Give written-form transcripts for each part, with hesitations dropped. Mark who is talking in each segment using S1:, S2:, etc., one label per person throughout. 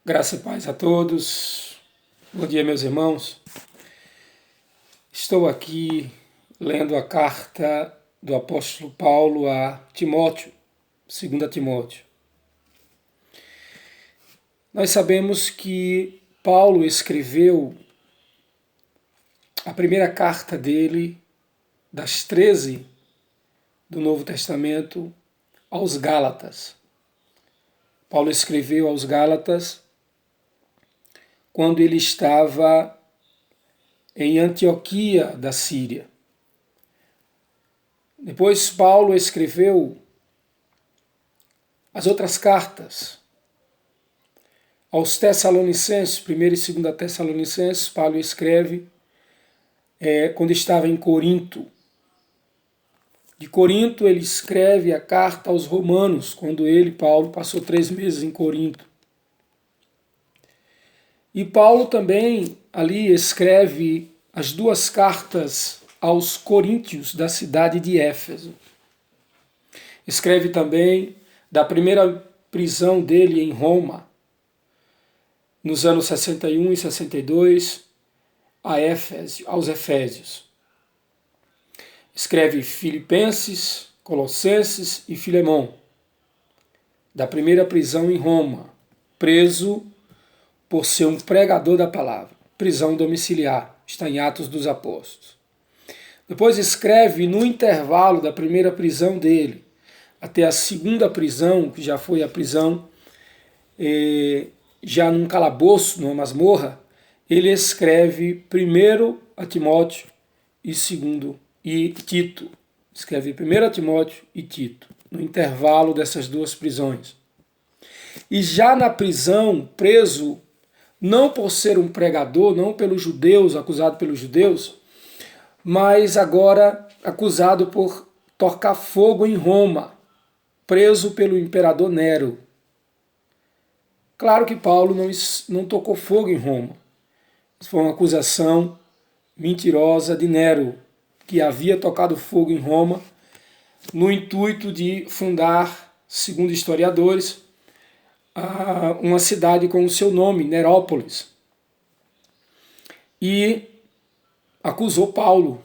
S1: Graça e paz a todos. Bom dia, meus irmãos. Estou aqui lendo a carta do apóstolo Paulo a Timóteo, 2 Timóteo. Nós sabemos que Paulo escreveu a primeira carta dele, das 13 do Novo Testamento, aos Gálatas. Paulo escreveu aos Gálatas quando ele estava em Antioquia da Síria. Depois Paulo escreveu as outras cartas aos Tessalonicenses, 1 e 2 Tessalonicenses. Paulo escreve quando estava em Corinto. De Corinto ele escreve a carta aos Romanos, quando ele, Paulo, passou 3 meses em Corinto. E Paulo também ali escreve as 2 cartas aos coríntios da cidade de Éfeso. Escreve também da primeira prisão dele em Roma, nos anos 61 e 62, aos Efésios. Escreve Filipenses, Colossenses e Filemão, da primeira prisão em Roma, preso por ser um pregador da palavra, prisão domiciliar, está em Atos dos Apóstolos. Depois escreve no intervalo da primeira prisão dele, até a segunda prisão, que já foi a prisão já num calabouço, numa masmorra, ele escreve primeiro a Timóteo e Tito. Escreve 1 Timóteo e Tito, no intervalo dessas 2 prisões. E já na prisão, preso, não por ser um pregador, não pelos judeus, acusado pelos judeus, mas agora acusado por tocar fogo em Roma, preso pelo imperador Nero. Claro que Paulo não tocou fogo em Roma. Isso foi uma acusação mentirosa de Nero, que havia tocado fogo em Roma no intuito de fundar, segundo historiadores, uma cidade com o seu nome, Nerópolis. E acusou Paulo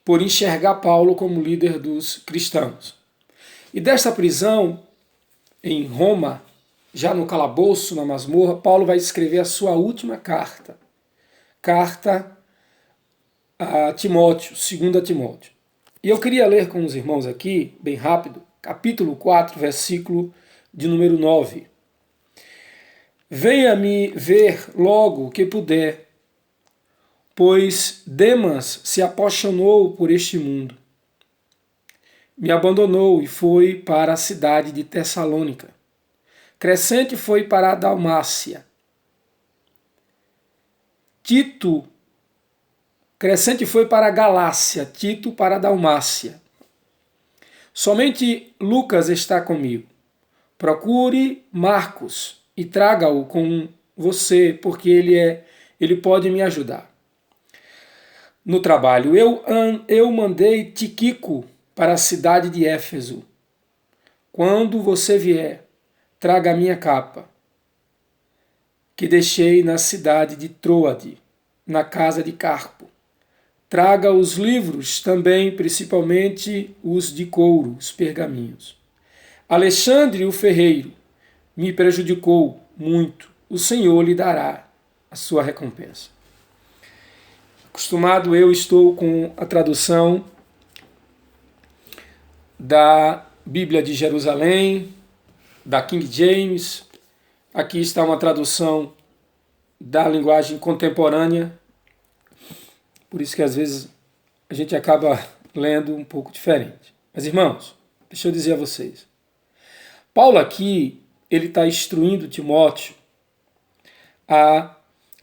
S1: por enxergar Paulo como líder dos cristãos. E desta prisão, em Roma, já no calabouço, na masmorra, Paulo vai escrever a sua última carta. Carta a Timóteo, 2 Timóteo. E eu queria ler com os irmãos aqui, bem rápido, capítulo 4, versículo de número 9. Venha me ver logo que puder, pois Demas se apaixonou por este mundo. Me abandonou e foi para a cidade de Tessalônica. Crescente foi para a Dalmácia. Crescente foi para a Galácia, Tito para a Dalmácia. Somente Lucas está comigo. Procure Marcos e traga-o com você, porque ele pode me ajudar no trabalho. Eu mandei Tíquico para a cidade de Éfeso. Quando você vier, traga a minha capa, que deixei na cidade de Troade, na casa de Carpo. Traga os livros também, principalmente os de couro, os pergaminhos. Alexandre o ferreiro me prejudicou muito. O Senhor lhe dará a sua recompensa. Acostumado eu estou com a tradução da Bíblia de Jerusalém, da King James. Aqui está uma tradução da linguagem contemporânea, por isso que às vezes a gente acaba lendo um pouco diferente. Mas irmãos, deixa eu dizer a vocês. Paulo aqui, ele está instruindo Timóteo a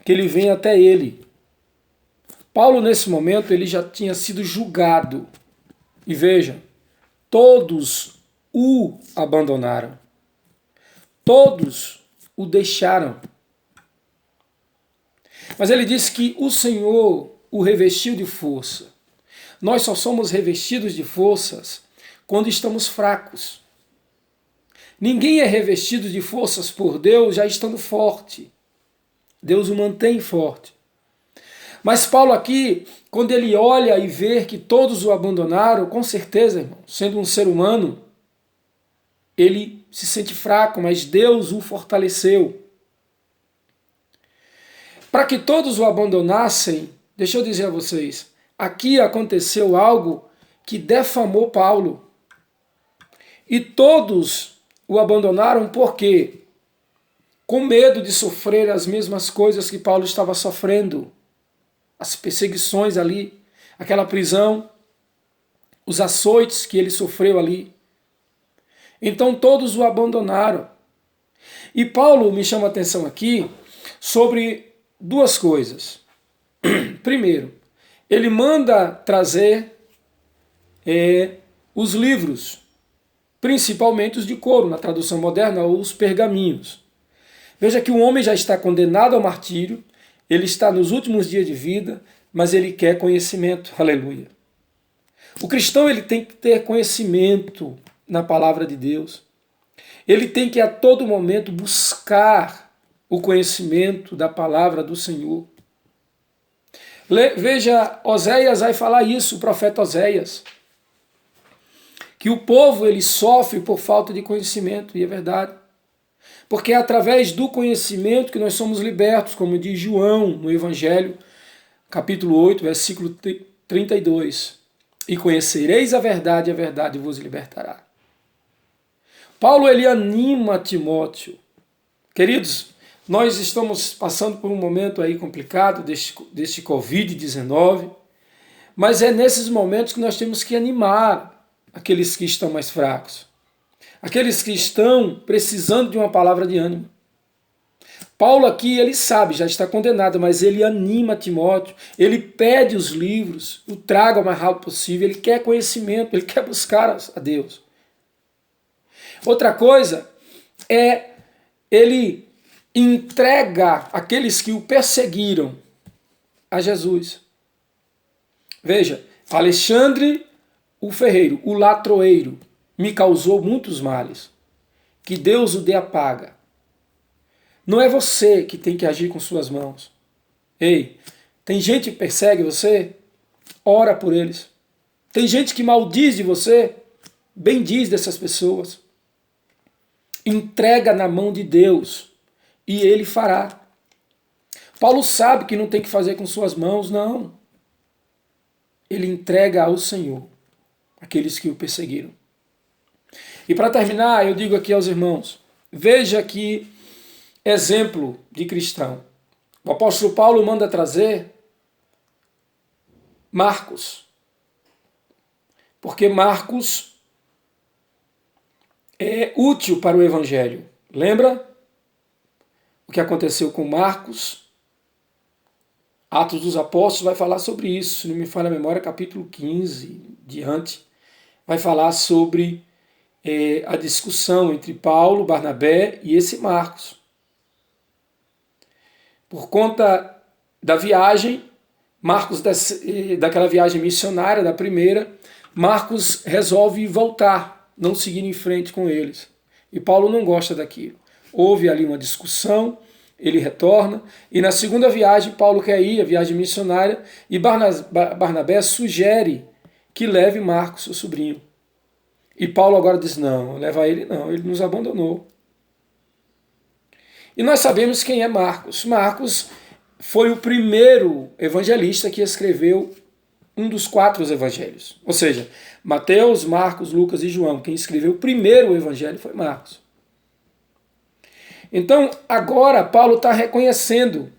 S1: que ele venha até ele. Paulo, nesse momento, ele já tinha sido julgado. E veja, todos o abandonaram. Todos o deixaram. Mas ele disse que o Senhor o revestiu de força. Nós só somos revestidos de forças quando estamos fracos. Ninguém é revestido de forças por Deus já estando forte. Deus o mantém forte. Mas Paulo aqui, quando ele olha e vê que todos o abandonaram, com certeza, irmão, sendo um ser humano, ele se sente fraco, mas Deus o fortaleceu. Para que todos o abandonassem, deixa eu dizer a vocês, aqui aconteceu algo que defamou Paulo. E todos o abandonaram por quê? Com medo de sofrer as mesmas coisas que Paulo estava sofrendo. As perseguições ali, aquela prisão, os açoites que ele sofreu ali. Então todos o abandonaram. E Paulo me chama a atenção aqui sobre duas coisas. Primeiro, ele manda trazer os livros, principalmente os de couro, na tradução moderna, os pergaminhos. Veja que o homem já está condenado ao martírio, ele está nos últimos dias de vida, mas ele quer conhecimento. Aleluia. O cristão ele tem que ter conhecimento na palavra de Deus. Ele tem que a todo momento buscar o conhecimento da palavra do Senhor. Veja, Oséias vai falar isso, o profeta Oséias, que o povo ele sofre por falta de conhecimento, e é verdade. Porque é através do conhecimento que nós somos libertos, como diz João no Evangelho, capítulo 8, versículo 32. E conhecereis a verdade vos libertará. Paulo ele anima Timóteo. Queridos, nós estamos passando por um momento aí complicado deste Covid-19, mas é nesses momentos que nós temos que animar aqueles que estão mais fracos, aqueles que estão precisando de uma palavra de ânimo. Paulo aqui, ele sabe, já está condenado, mas ele anima Timóteo, ele pede os livros, o traga o mais rápido possível, ele quer conhecimento, ele quer buscar a Deus. Outra coisa é ele entrega aqueles que o perseguiram a Jesus. Veja, Alexandre o ferreiro, o latroeiro, me causou muitos males. Que Deus o dê a paga. Não é você que tem que agir com suas mãos. Ei, tem gente que persegue você? Ora por eles. Tem gente que maldiz de você? Bendiz dessas pessoas. Entrega na mão de Deus e Ele fará. Paulo sabe que não tem que fazer com suas mãos, não. Ele entrega ao Senhor aqueles que o perseguiram. E para terminar, eu digo aqui aos irmãos, veja que exemplo de cristão. O apóstolo Paulo manda trazer Marcos, porque Marcos é útil para o Evangelho. Lembra o que aconteceu com Marcos? Atos dos Apóstolos vai falar sobre isso, se não me falha a memória, capítulo 15 diante, vai falar sobre a discussão entre Paulo, Barnabé e esse Marcos. Por conta da viagem, Marcos, daquela viagem missionária, da primeira, Marcos resolve voltar, não seguir em frente com eles. E Paulo não gosta daquilo. Houve ali uma discussão, ele retorna, e na segunda viagem, Paulo quer ir, a viagem missionária, e Barnabé sugere que leve Marcos, seu sobrinho. E Paulo agora diz, não, leva ele não, ele nos abandonou. E nós sabemos quem é Marcos. Marcos foi o primeiro evangelista que escreveu um dos 4 evangelhos. Ou seja, Mateus, Marcos, Lucas e João. Quem escreveu o primeiro evangelho foi Marcos. Então, agora Paulo está reconhecendo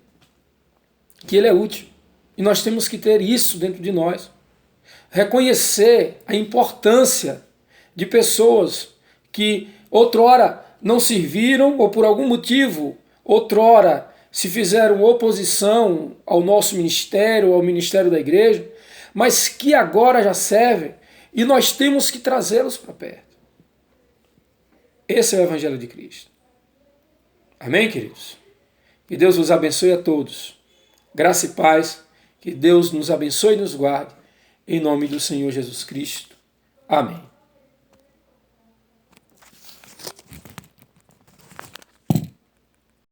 S1: que ele é útil. E nós temos que ter isso dentro de nós. Reconhecer a importância de pessoas que outrora não serviram ou por algum motivo, outrora se fizeram oposição ao nosso ministério, ao ministério da igreja, mas que agora já servem e nós temos que trazê-los para perto. Esse é o Evangelho de Cristo. Amém, queridos? Que Deus os abençoe a todos. Graça e paz. Que Deus nos abençoe e nos guarde. Em nome do Senhor Jesus Cristo. Amém.